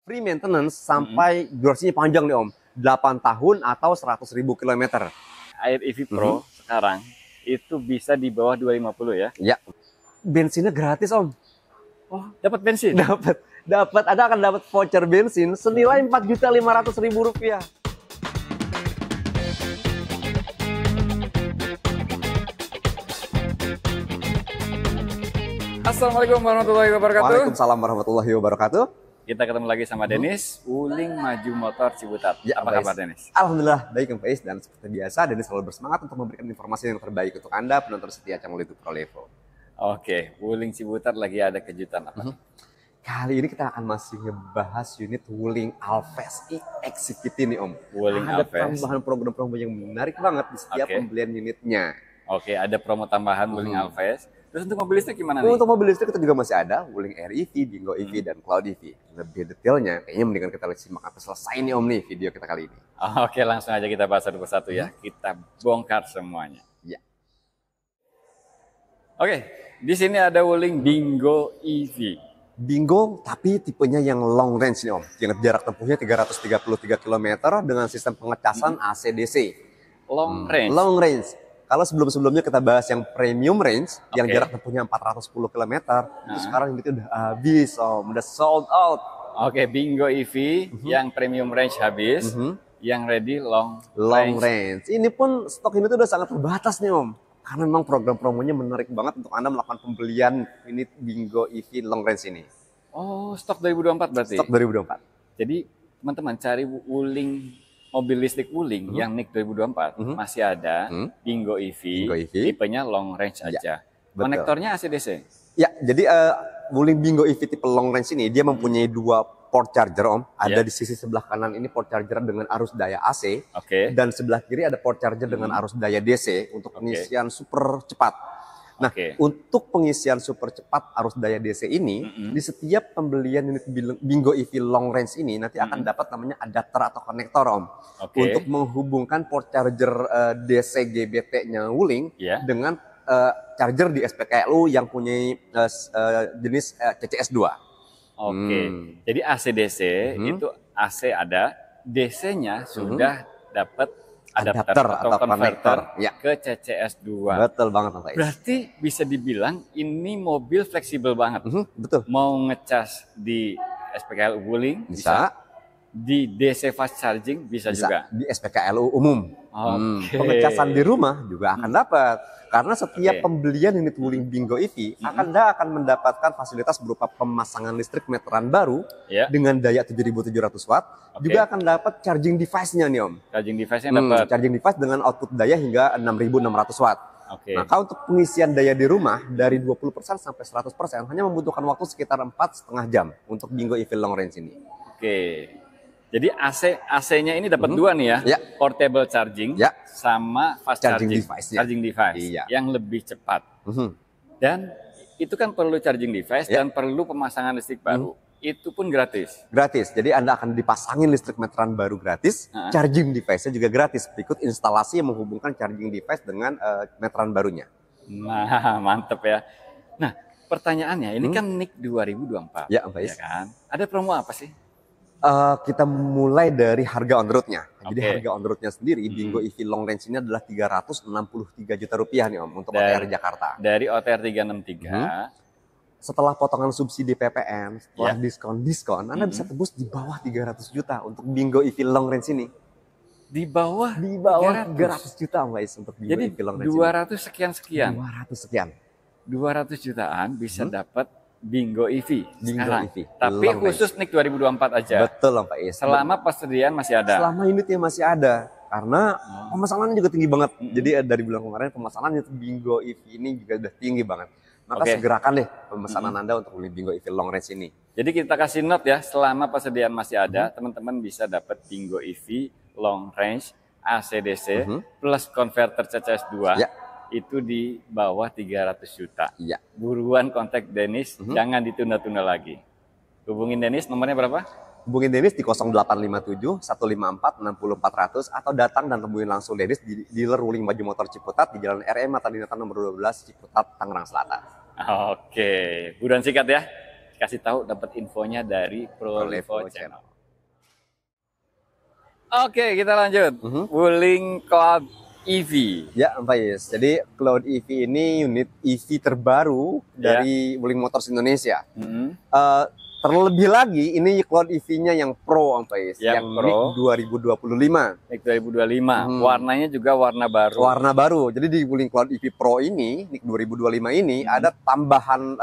free maintenance sampai durasinya panjang nih Om. 8 tahun atau 100.000 kilometer. Air EV Pro sekarang itu bisa di bawah 250 ya? Ya. Bensinnya gratis Om. Oh, dapat bensin? Dapat. Ada akan dapat voucher bensin senilai Rp4.500.000. Assalamualaikum warahmatullahi wabarakatuh. Waalaikumsalam warahmatullahi wabarakatuh. Kita ketemu lagi sama Dennis, Wuling Maju Motor Ciputat. Ya, apa kabar Dennis? Alhamdulillah baik Om Faiz, dan seperti biasa Dennis selalu bersemangat untuk memberikan informasi yang terbaik untuk Anda penonton setia channel YouTube ProLevo. Oke, Wuling Ciputat lagi ada kejutan apa? Kali ini kita akan masih ngebahas unit Wuling Alphest Executive nih Om. Wuling ada Alphest. tambahan program-program yang menarik banget di setiap pembelian unitnya. Oke, ada promo tambahan Wuling Alphest. Terus untuk mobil listrik gimana nih? Untuk mobil listrik kita juga masih ada Wuling Air EV, Bingo EV, dan Cloud EV. Lebih detailnya kayaknya mendingan kita simak sampai selesai nih Om nih video kita kali ini. Oke, langsung aja kita bahas satu persatu ya. Kita bongkar semuanya. Ya. Oke, di sini ada Wuling Bingo EV. Bingo tapi tipenya yang long range nih Om. Yang jarak tempuhnya 333 km dengan sistem pengecasan AC/DC. Long range. Long range. Kalau sebelum-sebelumnya kita bahas yang premium range, yang jarak tempuhnya 410 km, itu sekarang itu udah habis Om, udah sold out. Oke, Bingo EV yang premium range habis, yang ready long range. Ini pun stok ini tuh udah sangat terbatas nih Om. Karena memang program promonya menarik banget untuk Anda melakukan pembelian unit Bingo EV long range ini. Oh, stok 2024 berarti? Stok 2024. Jadi teman-teman cari Wuling, mobil listrik Wuling yang NIK 2024 masih ada Bingo EV, tipenya long range aja. Konektornya AC/DC? Ya, jadi Wuling Bingo EV tipe long range ini dia mempunyai dua port charger Om. Ada di sisi sebelah kanan ini port charger dengan arus daya AC, dan sebelah kiri ada port charger dengan arus daya DC untuk pengisian super cepat. Nah, untuk pengisian super cepat arus daya DC ini, di setiap pembelian unit Bingo EV long range ini nanti akan dapat namanya adapter atau konektor Om. Untuk menghubungkan port charger DC GBT-nya Wuling dengan charger di SPKLU yang punya jenis CCS2. Jadi AC/DC itu AC ada, DC-nya sudah dapat adapter atau konverter ke CCS2. Betul banget Pak. Berarti bisa dibilang ini mobil fleksibel banget. Betul. Mau ngecas di SPKLU Wuling bisa, di DC fast charging bisa juga, di SPKLU umum. Pengecasan di rumah juga akan dapat. Karena setiap pembelian unit Wuling Bingo EV Anda akan mendapatkan fasilitas berupa pemasangan listrik meteran baru dengan daya 7.700 watt. Juga akan dapat charging device-nya nih Om. Charging device-nya dapat. Charging device dengan output daya hingga 6.600 watt. Maka untuk pengisian daya di rumah dari 20% sampai 100% hanya membutuhkan waktu sekitar 4,5 jam untuk Bingo EV long range ini. Jadi AC-nya ini dapat dua nih ya, portable charging sama fast charging device yang lebih cepat. Dan itu kan perlu charging device dan perlu pemasangan listrik baru. Itu pun gratis. Gratis. Jadi Anda akan dipasangin listrik meteran baru gratis, charging device-nya juga gratis. Berikut instalasi yang menghubungkan charging device dengan meteran barunya. Nah, mantep ya. Nah, pertanyaannya ini kan NIK 2024. Ya, Pak. Kan? Ada promo apa sih? Kita mulai dari harga on road-nya. Jadi harga on road-nya sendiri Bingo EV long range ini adalah Rp363 juta nih Om untuk OTR Jakarta. Dari OTR 363. Setelah potongan subsidi PPN, setelah diskon, Anda bisa tebus di bawah 300 juta untuk Bingo EV long range ini. Di bawah 300 juta Mbak Is untuk Bingo EV long range. Jadi 200 sekian. 200 jutaan bisa dapat Bingo EV. Bingo EV. Tapi khusus NIK 2024 aja. Betul Mbak Is. Selama persediaan masih ada. Selama unitnya masih ada. Karena pemesanannya juga tinggi banget. Jadi dari bulan kemarin pemesanan Bingo EV ini juga udah tinggi banget. Maka segerakan deh pemesanan Anda untuk beli Bingo EV long range ini. Jadi kita kasih note ya, selama persediaan masih ada, teman-teman bisa dapat Bingo EV long range AC/DC plus konverter CCS2 itu di bawah 300 juta. Buruan kontak Dennis, jangan ditunda-tunda lagi. Hubungin Dennis, nomornya berapa? Hubungin Dennis di 0857 154 6400 atau datang dan temuin langsung Dennis di dealer Wuling Maju Motor Ciputat di Jalan RM Mata Dinata nomor 12 Ciputat, Tangerang Selatan. Buruan sikat ya. kasih tahu dapat infonya dari ProLevo Channel. Oke, kita lanjut. Wuling Cloud EV. Ya, Pak Is. Jadi Cloud EV ini unit EV terbaru dari Wuling Motors Indonesia. Terlebih lagi ini Cloud EV-nya yang Pro, Pak Is. Yang Pro. NIK 2025. NIK 2025. Warnanya juga warna baru. Warna baru. Jadi di Wuling Cloud EV Pro ini, NIK 2025 ini ada tambahan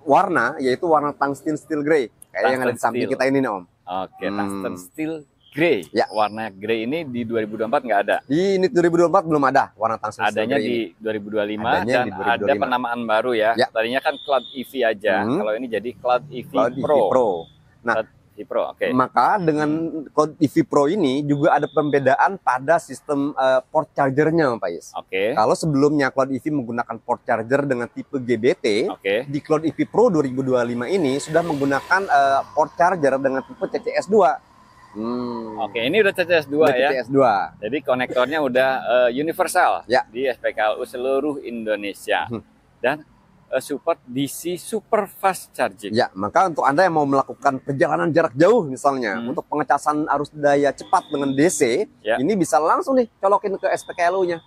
warna, yaitu warna tungsten steel grey. Kayak yang ada di samping kita ini nih, Om. Oke, tungsten steel grey. Ya. Warna grey ini di 2024 nggak ada. Di NIK 2024 belum ada warna tungsten steel grey. Adanya di 2025 dan ada penamaan baru ya. Tadinya kan Cloud EV aja. Kalau ini jadi Cloud EV Pro. Nah, Cloud EV Pro, maka dengan Cloud EV Pro ini juga ada pembedaan pada sistem port chargernya, Pak Is. Kalau sebelumnya Cloud EV menggunakan port charger dengan tipe GBT, di Cloud EV Pro 2025 ini sudah menggunakan port charger dengan tipe CCS2. Ini udah CCS2 ya. CCS2. Jadi konektornya udah universal di SPKLU seluruh Indonesia dan support DC super fast charging. Ya, maka untuk Anda yang mau melakukan perjalanan jarak jauh misalnya untuk pengecasan arus daya cepat dengan DC, ini bisa langsung nih colokin ke SPKLU-nya.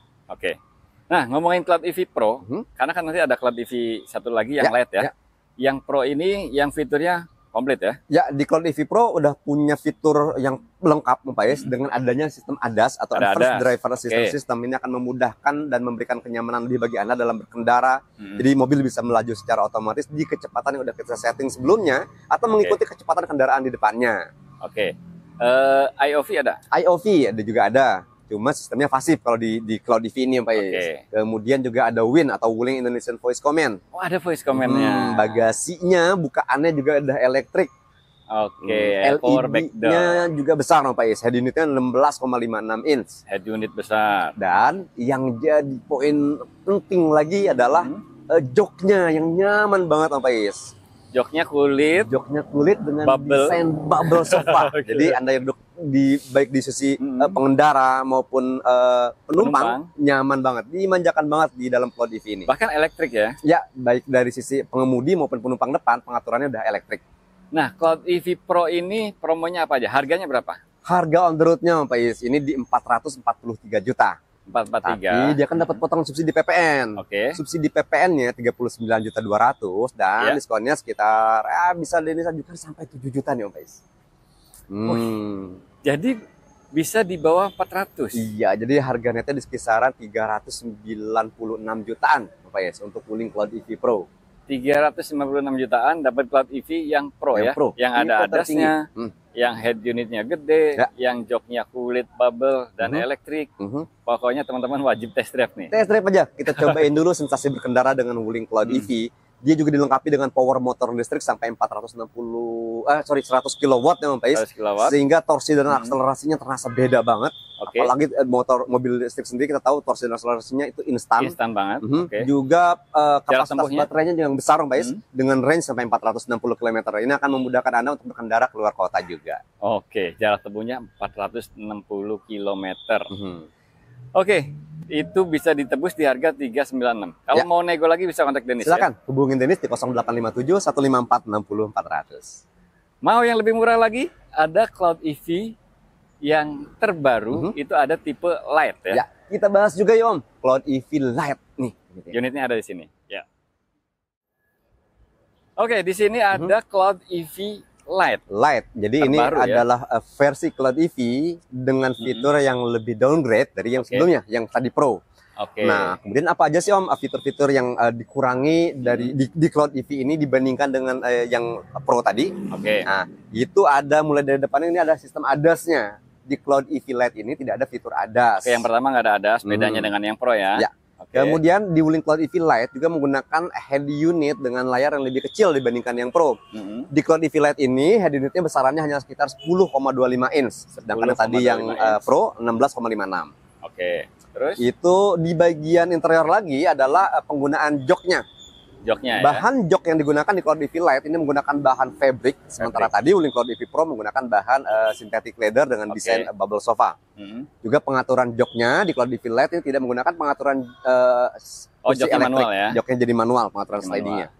Nah, ngomongin Cloud EV Pro, karena kan nanti ada Cloud EV satu lagi yang LED ya. Yang Pro ini yang fiturnya komplit ya? Ya, di Cloud EV Pro udah punya fitur yang lengkap, Pak Is, dengan adanya sistem ADAS atau Advanced Driver Assistance System. Ini akan memudahkan dan memberikan kenyamanan lebih bagi Anda dalam berkendara. Jadi mobil bisa melaju secara otomatis di kecepatan yang udah kita setting sebelumnya atau mengikuti kecepatan kendaraan di depannya. IOV ada? IOV ada juga ada. Cuma sistemnya pasif kalau di Cloud EV ini, Pak Is. Kemudian juga ada WIN atau Wuling Indonesian Voice Command. Oh, ada voice command-nya. Bagasinya, bukaannya juga ada elektrik. LED-nya juga besar, Pak Is. Head unitnya 16,56 inch. Head unit besar. Dan yang jadi poin penting lagi adalah joknya yang nyaman banget, Pak Is. Joknya kulit dengan desain bubble sofa. Jadi Anda yang duduk baik di sisi pengendara maupun penumpang nyaman banget, dimanjakan banget di dalam Cloud EV ini. Bahkan elektrik ya? Ya, baik dari sisi pengemudi maupun penumpang depan pengaturannya udah elektrik. Nah, Cloud EV Pro ini promonya apa aja? Harganya berapa? Harga on the road-nya, Pak Is, ini di 443 juta. 443. Tapi dia kan dapat potongan subsidi PPN. Subsidi PPN-nya 39.200.000 dan diskonnya sekitar bisa dijual sampai 7 juta nih, Om Pak Is. Jadi bisa di bawah 400. Iya, jadi harga netnya di kisaran 396 jutaan, Pak Is, untuk Wuling Cloud EV Pro. 356 jutaan dapat Cloud EV yang Pro ya. Yang ada ADAS-nya, yang head unitnya gede, yang joknya kulit bubble dan elektrik. Pokoknya teman-teman wajib test drive nih. Test drive aja. Kita cobain dulu sensasi berkendara dengan Wuling Cloud EV. Dia juga dilengkapi dengan power motor listrik sampai 100 kW ya, Pak Is. Sehingga torsi dan akselerasinya terasa beda banget. Apalagi mobil listrik sendiri kita tahu torsi dan akselerasinya itu instan. Instan banget. Juga kapasitas baterainya yang besar, Pak Is, dengan range sampai 460 km. Ini akan memudahkan Anda untuk berkendara keluar kota juga. Jarak tempuhnya 460 km. Itu bisa ditebus di harga 396. Kalau mau nego lagi bisa kontak Dennis. Silakan hubungin Dennis di 0857 154 60 400. Mau yang lebih murah lagi, ada Cloud EV yang terbaru, itu ada tipe Light ya. Kita bahas juga ya, Om, Cloud EV Light nih. Unitnya ada di sini. Di sini ada Cloud EV Light. Jadi ini adalah versi Cloud EV dengan fitur yang lebih downgrade dari yang sebelumnya, yang tadi Pro. Nah, kemudian apa aja sih, Om, fitur-fitur yang dikurangi dari di Cloud EV ini dibandingkan dengan yang Pro tadi? Nah, itu ada mulai dari depan ini ada sistem ADAS-nya. Di Cloud EV Light ini tidak ada fitur ADAS. Yang pertama nggak ada ADAS, bedanya dengan yang Pro ya. Kemudian di Wuling Cloud EV Light juga menggunakan head unit dengan layar yang lebih kecil dibandingkan yang Pro. Di Cloud EV Light ini head unitnya besarannya hanya sekitar 10,25 inch, sedangkan tadi yang Pro 16,56. Terus itu di bagian interior lagi adalah penggunaan joknya. Bahan jok yang digunakan di Cloud EV Light ini menggunakan bahan fabric, sementara tadi Wuling Cloud EV Pro menggunakan bahan synthetic leather dengan desain bubble sofa. Juga pengaturan joknya di Cloud EV Light ini tidak menggunakan pengaturan joknya manual ya. Joknya jadi manual, pengaturan slidingnya.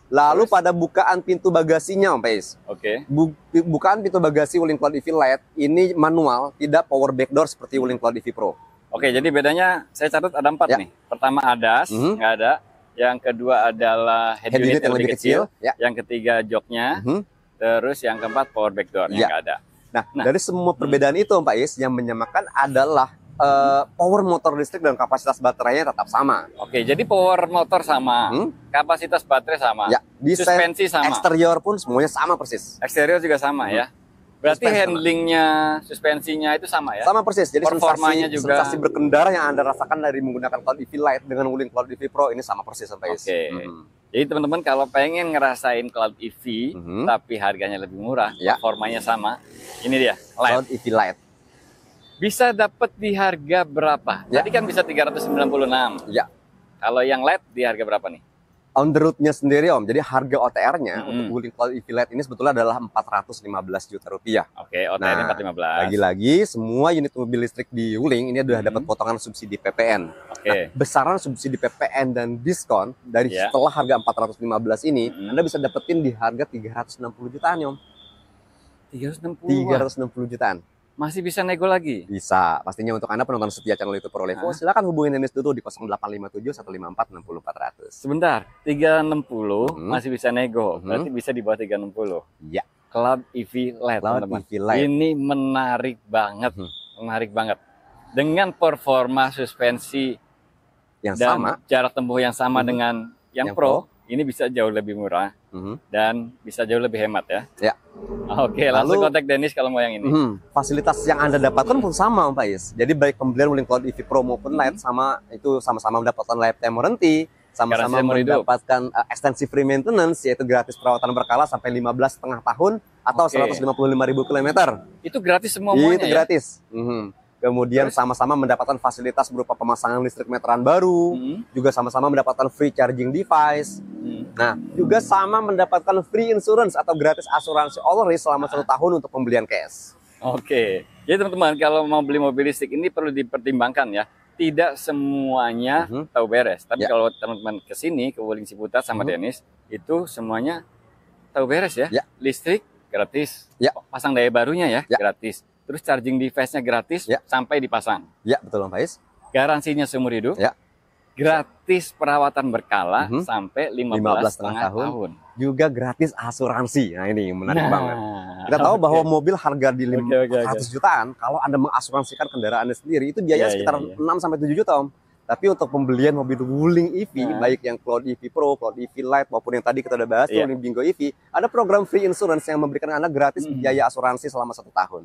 Lalu pada bukaan pintu bagasinya, Om Pais. Oke. Bukaan pintu bagasi Wuling Cloud EV Lite ini manual, tidak power backdoor seperti Wuling Cloud EV Pro. Oke, jadi bedanya saya catat ada 4 nih. Pertama ADAS, nggak ada. Yang kedua adalah head unit yang lebih kecil. Yang ketiga joknya. Terus yang keempat power backdoor yang nggak ada. Nah, dari semua perbedaan itu, Om Pais, yang menyamakan adalah power motor listrik dan kapasitas baterainya tetap sama. Oke, jadi power motor sama, kapasitas baterai sama, suspensi sama, eksterior pun semuanya sama persis. Eksterior juga sama ya. Berarti handlingnya, suspensinya itu sama ya? Sama persis. Jadi performanya juga. Sensasi berkendara yang Anda rasakan dari menggunakan Cloud EV Lite dengan Wuling Cloud EV Pro ini sama persis, Om Pais. Oke. Jadi teman-teman kalau pengen ngerasain Cloud EV tapi harganya lebih murah, performanya sama, ini dia Cloud EV Lite. Bisa dapat di harga berapa? Tadi kan bisa 396. Ya. Kalau yang LED di harga berapa nih? On the road-nya sendiri, Om. Jadi harga OTR-nya untuk Wuling Cloud EV Lite ini sebetulnya adalah 415 juta rupiah. Oke, OTR-nya 415. Lagi-lagi semua unit mobil listrik di Wuling ini sudah dapat potongan subsidi PPN. Nah, besaran subsidi PPN dan diskon dari setelah harga 415 ini, Anda bisa dapetin di harga 360 jutaan, Om. 360 jutaan. Masih bisa nego lagi? Bisa. Pastinya untuk Anda penonton setia channel YouTube Prolevo, silakan hubungin Dennis dulu di 0857 154 60400. Sebentar, 360 masih bisa nego. Berarti bisa di bawah 360. Iya. Cloud EV Lite, teman-teman. Ini menarik banget. Menarik banget. Dengan performa suspensi yang dan sama, jarak tempuh yang sama dengan yang Pro, ini bisa jauh lebih murah dan bisa jauh lebih hemat ya. Ya. Oke, langsung kontak Dennis kalau mau yang ini. Fasilitas yang Anda dapatkan pun sama, Pak Is. Jadi baik pembelian Wuling Cloud EV Pro maupun Lite sama-sama mendapatkan lifetime warranty, sama-sama mendapatkan extensive free maintenance, yaitu gratis perawatan berkala sampai 15,5 tahun atau 155.000 km. Itu gratis semuanya. Itu gratis. Kemudian sama-sama mendapatkan fasilitas berupa pemasangan listrik meteran baru, juga sama-sama mendapatkan free charging device. Nah, juga sama mendapatkan free insurance atau gratis asuransi all risk selama 1 tahun untuk pembelian cash. Oke, jadi teman-teman kalau mau beli mobil listrik ini perlu dipertimbangkan ya. Tidak semuanya tahu beres, tapi kalau teman-teman ke sini ke Wuling Ciputat sama Dennis, itu semuanya tahu beres ya. Listrik gratis, pasang daya barunya ya gratis. Terus charging device-nya gratis sampai dipasang. Ya, betul, Pak Is. Garansinya seumur hidup. Gratis perawatan berkala sampai 15,5 tahun. Juga gratis asuransi. Nah, ini menarik banget. Kita tahu bahwa mobil harga di 500 jutaan, kalau Anda mengasuransikan kendaraan Anda sendiri, itu biaya sekitar 6-7 juta, Om. Tapi untuk pembelian mobil Wuling EV, baik yang Cloud EV Pro, Cloud EV Lite, maupun yang tadi kita udah bahas, Wuling Bingo EV, ada program free insurance yang memberikan Anda gratis biaya asuransi selama 1 tahun.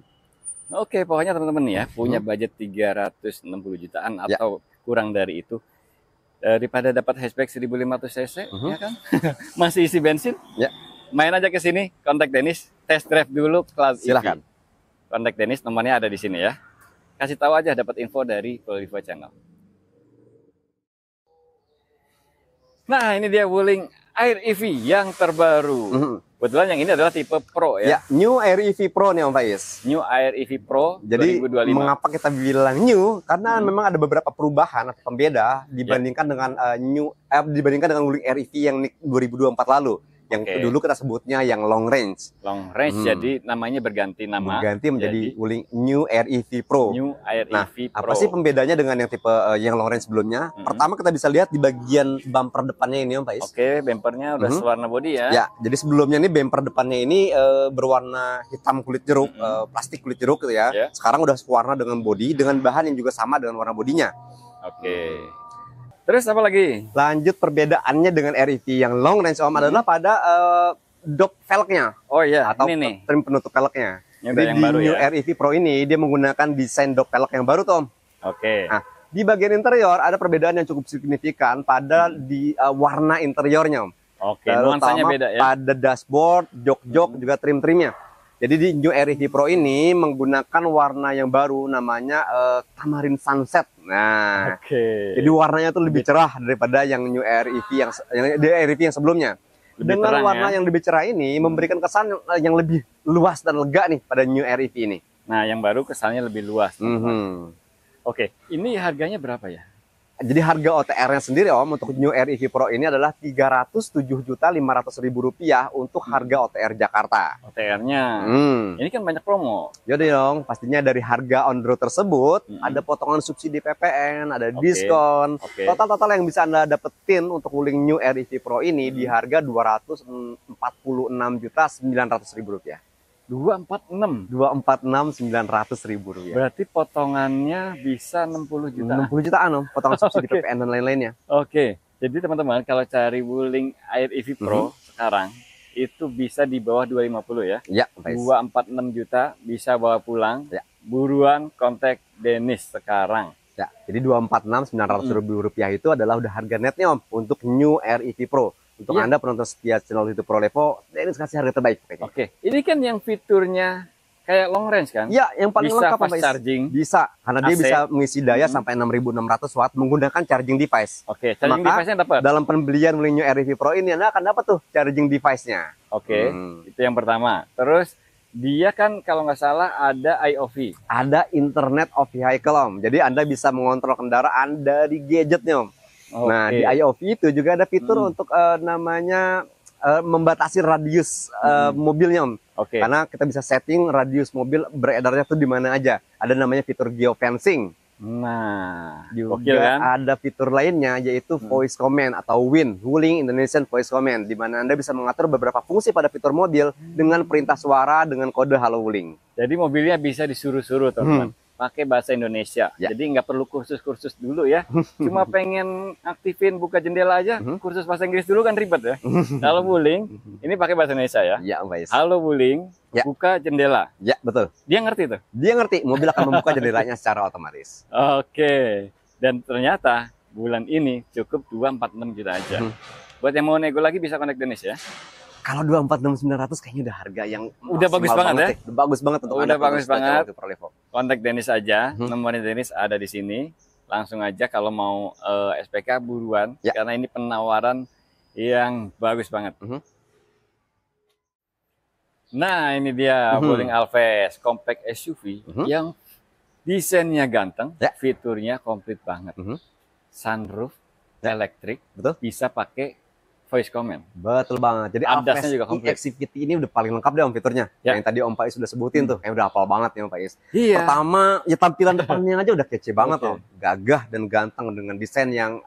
Oke, pokoknya teman-teman ya, punya budget 360 jutaan atau kurang dari itu, daripada dapat hatchback 1500 cc, ya kan? Masih isi bensin, main aja ke sini, kontak Dennis, test drive dulu Cloud EV. Silakan. Kontak Dennis, nomornya ada di sini ya. Kasih tahu aja dapat info dari Prolevo Channel. Nah, ini dia Wuling Air EV yang terbaru. Kebetulan yang ini adalah tipe Pro ya. New Air EV Pro nih, Om Faiz. New Air EV Pro. Jadi 2025. Mengapa kita bilang new? Karena memang ada beberapa perubahan atau pembeda dibandingkan dengan dibandingkan dengan Wuling Air EV yang 2024 lalu. Yang dulu kita sebutnya yang long range. Long range, jadi namanya berganti nama. Berganti menjadi Wuling New Air EV Pro. New Air EV Pro. Apa sih pembedanya dengan yang tipe yang long range sebelumnya? Pertama kita bisa lihat di bagian bumper depannya ini, Om Faiz. Oke, bumpernya udah sewarna body ya. Ya, jadi sebelumnya ini bumper depannya ini berwarna hitam kulit jeruk, plastik kulit jeruk gitu ya. Sekarang udah sewarna dengan body, dengan bahan yang juga sama dengan warna bodinya. Oke. Terus apa lagi? Lanjut perbedaannya dengan REV yang long range, Om, adalah pada dog velgnya. Oh iya, atau ini nih. trim penutup velgnya. Jadi yang baru New REV Pro ini dia menggunakan desain dog velg yang baru, Tom. Oke. Nah, di bagian interior ada perbedaan yang cukup signifikan pada di warna interiornya, Om. Oke, nuansanya beda ya. Pada dashboard, jok-jok juga trim-trimnya. Jadi di New REV Pro ini menggunakan warna yang baru namanya Tamarin Sunset. Nah, jadi warnanya tuh lebih cerah daripada yang New REV yang sebelumnya. Dengan warna yang lebih cerah ini memberikan kesan yang lebih luas dan lega nih pada New REV ini. Nah, yang baru kesannya lebih luas. Oke, ini harganya berapa ya? Jadi harga OTR-nya sendiri Om untuk New Air EV Pro ini adalah Rp307.500.000 untuk harga OTR Jakarta. OTR-nya. Ini kan banyak promo. Jadi dong, pastinya dari harga on road tersebut ada potongan subsidi PPN, ada diskon. Total yang bisa Anda dapetin untuk Wuling New Air EV Pro ini di harga Rp246.900.000. 246.900.000 rupiah. Berarti potongannya bisa 60 juta. 60 jutaan Om, potongan subsidi PPN dan lain-lainnya. Oke. Jadi teman-teman kalau cari Wuling Air EV Pro sekarang itu bisa di bawah 250 ya. Ya, 246 juta bisa bawa pulang. Ya. Buruan kontak Dennis sekarang. Ya, jadi 246.900.000 rupiah itu adalah udah harga netnya Om untuk New Air EV Pro. Untuk Anda penonton setia channel YouTube Prolevo, Dennis kasih harga terbaik. Oke, ini kan yang fiturnya kayak long range kan? Ya, yang paling bisa lengkap fast charging. Bisa, karena dia bisa mengisi daya sampai 6.600 watt menggunakan charging device. Oke, charging device-nya dapat. Dalam pembelian Wuling New Air EV Pro ini Anda akan dapat tuh charging device-nya. Oke, itu yang pertama. Terus dia kan kalau nggak salah ada IOV. Ada Internet of Vehicle Om. Jadi Anda bisa mengontrol kendaraan dari gadgetnya Om. Nah, di IOV itu juga ada fitur untuk namanya membatasi radius mobilnya Om. Karena kita bisa setting radius mobil beredarnya tuh di mana aja. Ada namanya fitur geofencing. Nah, juga kan? Ada fitur lainnya yaitu voice command atau WIN, Wuling Indonesian Voice Command, di mana Anda bisa mengatur beberapa fungsi pada fitur mobil dengan perintah suara dengan kode Halo Wuling. Jadi mobilnya bisa disuruh-suruh teman-teman. Pakai bahasa Indonesia, jadi nggak perlu kursus-kursus dulu ya. Cuma pengen aktifin buka jendela aja, kursus bahasa Inggris dulu kan ribet ya. Kalau Wuling, ini pakai bahasa Indonesia ya. Ya, Mbak. Halo Wuling, buka jendela. Ya, betul. Dia ngerti tuh? Dia ngerti, mobil akan membuka jendelanya secara otomatis. Oke, dan ternyata bulan ini cukup 246 juta aja. Buat yang mau nego lagi bisa kontak Dennis ya. Kalau 246.900 kayaknya udah harga yang udah bagus banget ya. Udah bagus banget untuk udah bagus banget. Prolevo. Kontak Dennis aja, nomornya Dennis ada di sini. Langsung aja kalau mau SPK buruan karena ini penawaran yang bagus banget. Nah, ini dia Wuling Alphest compact SUV yang desainnya ganteng, fiturnya komplit banget. Sunroof elektrik, bisa pakai voice command. Betul banget. Jadi Alphest e-Activity ini udah paling lengkap deh Om fiturnya. Yang tadi Om Faiz sudah sebutin tuh, udah hafal banget ya Om Faiz. Pertama, ya tampilan depannya aja udah kece banget Om. Gagah dan ganteng dengan desain yang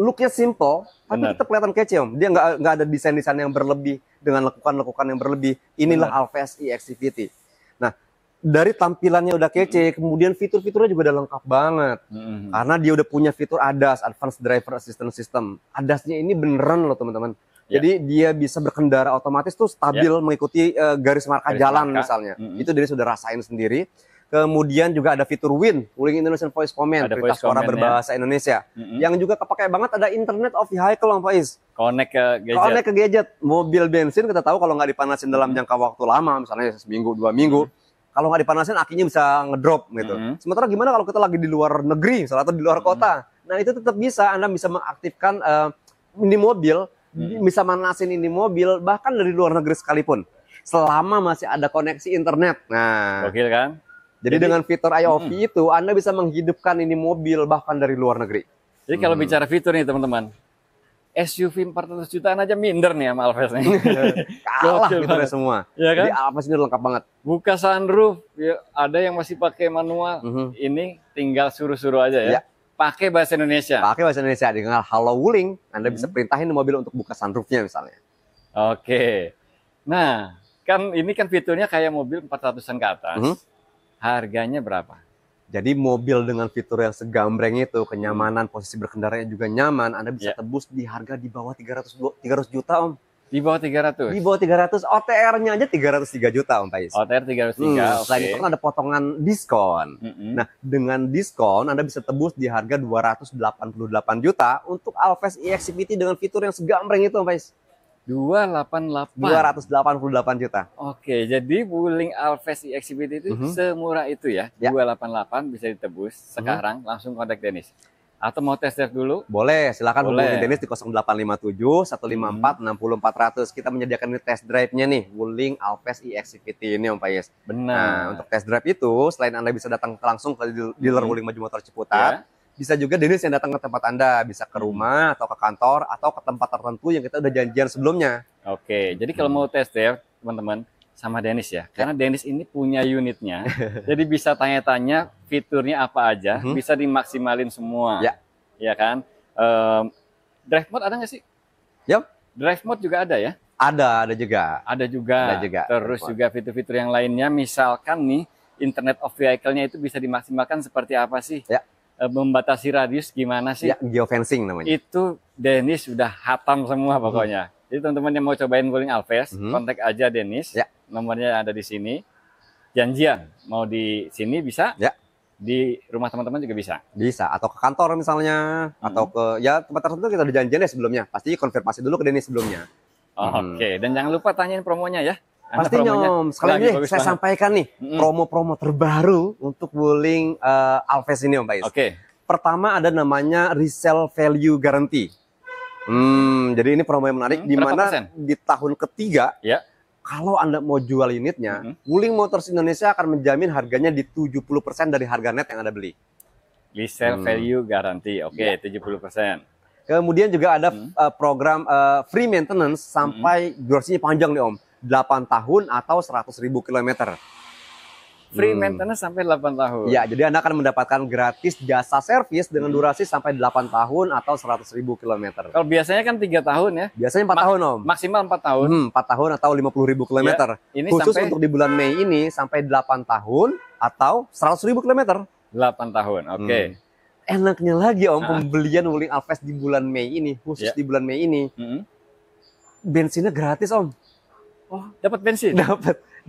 looknya simple, tapi tetap kelihatan kece Om. Dia nggak ada desain-desain yang berlebih dengan lekukan-lekukan yang berlebih. Inilah Alphest e-Activity. Nah, dari tampilannya udah kece, kemudian fitur-fiturnya juga udah lengkap banget. Karena dia udah punya fitur ADAS, Advanced Driver Assistance System. ADAS-nya ini beneran loh teman-teman. Jadi dia bisa berkendara otomatis tuh stabil mengikuti garis marka jalan misalnya. Itu dia sudah rasain sendiri. Kemudian juga ada fitur WIN, Wuling Indonesian Voice Command, perintah suara berbahasa Indonesia. Yang juga kepakai banget ada Internet of Vehicle Om Faiz. Connect ke gadget. Connect ke gadget. Mobil bensin kita tahu kalau nggak dipanasin dalam jangka waktu lama, misalnya seminggu, 2 minggu. Kalau nggak dipanasin akinya bisa ngedrop gitu. Sementara gimana kalau kita lagi di luar negeri atau di luar kota? Nah itu tetap bisa, Anda bisa mengaktifkan ini mobil, bisa manasin ini mobil bahkan dari luar negeri sekalipun, selama masih ada koneksi internet. Nah, gokil kan? Jadi dengan fitur IOV itu Anda bisa menghidupkan ini mobil bahkan dari luar negeri. Jadi kalau bicara fitur nih teman-teman, SUV 400 jutaan aja minder nih sama Alphest nih. Kalah fiturnya semua. Ya kan? Jadi Alphest ini lengkap banget. Buka sunroof, ya, ada yang masih pakai manual. Ini tinggal suruh-suruh aja ya. Pakai bahasa Indonesia. Pakai bahasa Indonesia dengan Halo Wuling, Anda bisa perintahin mobil untuk buka sunroofnya misalnya. Oke. Nah, kan ini kan fiturnya kayak mobil 400-an ke atas. Harganya berapa? Jadi mobil dengan fitur yang segambreng itu, kenyamanan, posisi berkendaranya juga nyaman, Anda bisa tebus di harga di bawah 300 juta Om. Di bawah 300? Di bawah 300, OTR-nya aja 303 juta Om Faiz. OTR 303, selain itu kan ada potongan diskon. Nah, dengan diskon Anda bisa tebus di harga 288 juta untuk Alphest e-Activity dengan fitur yang segambreng itu Om Faiz. 288 juta. Oke, jadi Wuling Alphest e-Activity itu semurah itu ya. 288 bisa ditebus sekarang, langsung kontak Dennis. Atau mau test drive dulu? Boleh, silakan hubungi Dennis di 0857 154 60400. Kita menyediakan test drive-nya nih, Wuling Alphest e-Activity ini Om Faiz. Benar. Nah, untuk test drive itu selain Anda bisa datang langsung ke dealer Wuling Maju Motor Ciputat, bisa juga Dennis yang datang ke tempat Anda, bisa ke rumah atau ke kantor atau ke tempat tertentu yang kita udah janjian sebelumnya. Oke, jadi kalau mau tes drive teman-teman sama Dennis ya, karena Dennis ini punya unitnya, jadi bisa tanya-tanya fiturnya apa aja, bisa dimaksimalin semua, ya kan? Drive mode ada nggak sih? Yap. Drive mode juga ada ya? Ada juga. Ada juga. Terus juga fitur-fitur yang lainnya, misalkan nih Internet of Vehicle-nya itu bisa dimaksimalkan seperti apa sih? Ya. Membatasi radius gimana sih? Ya, geofencing namanya. Itu Dennis sudah hatam semua pokoknya. Jadi teman-teman yang mau cobain Wuling Alves, kontak aja Dennis. Ya. Nomornya ada di sini. Janjian mau di sini bisa. Ya. Di rumah teman-teman juga bisa. Bisa, atau ke kantor misalnya, atau ke ya tempat tertentu kita udah janjian deh sebelumnya. Pasti konfirmasi dulu ke Dennis sebelumnya. Oke, dan jangan lupa tanyain promonya ya. Pastinya Om, sekalian nih saya sampaikan nih promo-promo terbaru untuk Wuling Alves ini Om Faiz. Oke. Pertama ada namanya Resale Value Guarantee. Jadi ini promo yang menarik di mana di tahun ketiga kalau Anda mau jual unitnya, Wuling Motors Indonesia akan menjamin harganya di 70% dari harga net yang Anda beli. Resale Value Guarantee, oke, 70%. Kemudian juga ada program free maintenance sampai durasinya panjang nih Om, 8 tahun atau 100.000 kilometer. Free maintenance sampai 8 tahun. Ya, jadi Anda akan mendapatkan gratis jasa servis dengan durasi sampai 8 tahun atau 100.000 kilometer. Kalau biasanya kan 3 tahun ya? Biasanya 4 tahun Om. Maksimal 4 tahun. 4 tahun atau 50.000 kilometer. Ya, ini khusus sampai... untuk di bulan Mei ini sampai 8 tahun atau 100.000 kilometer. 8 tahun, oke. Enaknya lagi Om, pembelian Wuling Alves di bulan Mei ini, khusus di bulan Mei ini, bensinnya gratis Om. Oh, dapat bensin?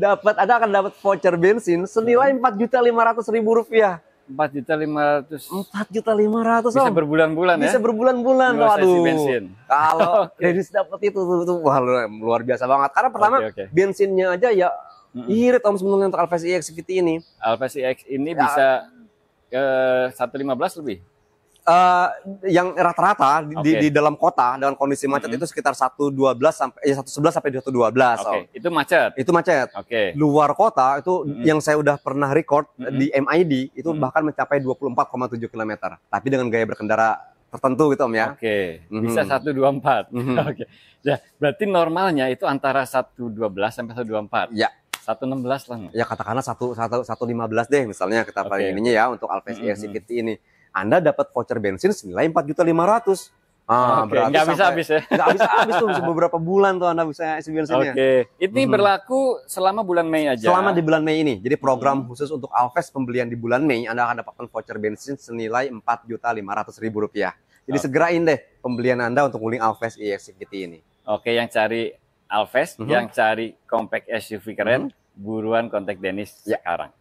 Dapat, Anda akan dapat voucher bensin senilai Rp4.500.000. Rp4.500.000. Bisa Om. berbulan-bulan ya? Bisa berbulan-bulan. Waduh. Bensin. Kalau Dennis dapat itu, wah luar biasa banget. Karena pertama bensinnya aja ya irit Om sebenarnya untuk Alves EX50 ini. Alves EX ini bisa ke 1.15 lebih. Yang rata-rata di dalam kota dengan kondisi macet itu sekitar 1.12 sampai 1.11 sampai 1.12. Itu macet. Itu macet. Luar kota itu yang saya udah pernah record di MID itu bahkan mencapai 24,7 km. Tapi dengan gaya berkendara tertentu gitu Om ya. Bisa 124. Ya, berarti normalnya itu antara 112 sampai 124. Ya. 116 lah. Ya katakanlah 115 deh misalnya kita paling ininya ya untuk Alves EX50 ini. Anda dapat voucher bensin senilai Rp4.500.000. Berarti nggak bisa habis ya? Nggak bisa habis tuh, bisa beberapa bulan tuh Anda bisa isi bensinnya. Ini berlaku selama bulan Mei aja? Selama di bulan Mei ini. Jadi program khusus untuk Alves pembelian di bulan Mei, Anda akan dapatkan voucher bensin senilai Rp4.500.000. Jadi segerain deh pembelian Anda untuk Wuling Alves EX50 ini. Oke, yang cari Alves, yang cari compact SUV keren, buruan kontak Dennis sekarang.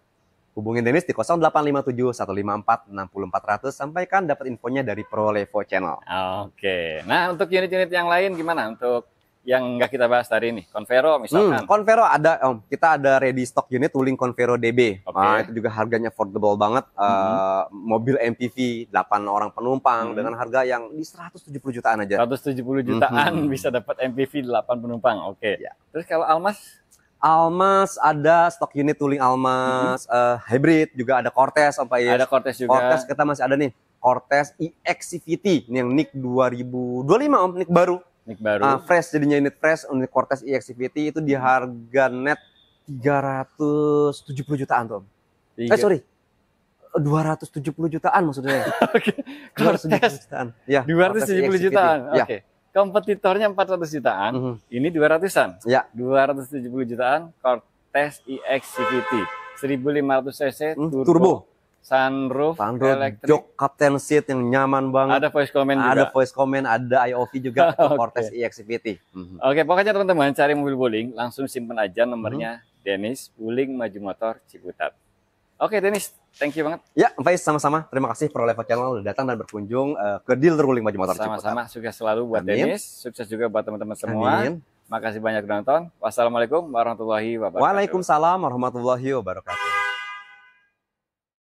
Hubungin Dennis di 0857 154 6400. Sampaikan dapat infonya dari ProLevo Channel. Oke. Nah, untuk unit-unit yang lain gimana? Untuk yang nggak kita bahas hari ini, Convero misalkan. Convero ada Om. Kita ada ready stock unit Wuling Convero DB. Itu juga harganya affordable banget. Mobil MPV 8 orang penumpang dengan harga yang di 170 jutaan aja. 170 jutaan bisa dapat MPV 8 penumpang. Terus kalau Almas ada stok unit Wuling Almas, hybrid juga ada Cortez sampai ada Cortez juga. Cortez kita masih ada nih, Cortez EX50 ini yang NIK 2025 Om, NIK baru. NIK baru. Fresh jadinya unit fresh, unit Cortez EX50 itu di harga net 370 jutaan tuh Om. 270 jutaan maksudnya. 270 jutaan. Ya, 270 jutaan. Kompetitornya 400 jutaan, ini 200-an. 270 jutaan, Cortez EX50, 1500 cc, turbo, sunroof, elektrik, jok captain seat yang nyaman banget. Ada voice comment juga. Ada voice comment, ada IOV juga untuk Cortez EX50. Pokoknya teman-teman cari mobil Wuling, langsung simpen aja nomornya Dennis, Wuling Maju Motor Ciputat. Dennis, thank you banget. Ya, Faiz, sama-sama. Terima kasih ProLevo Channel udah datang dan berkunjung ke dealer Wuling Maju Motor Ciputat. Sama-sama, sukses selalu buat Dennis. Sukses juga buat teman-teman semua. Makasih banyak udah nonton. Wassalamualaikum warahmatullahi wabarakatuh. Waalaikumsalam warahmatullahi wabarakatuh.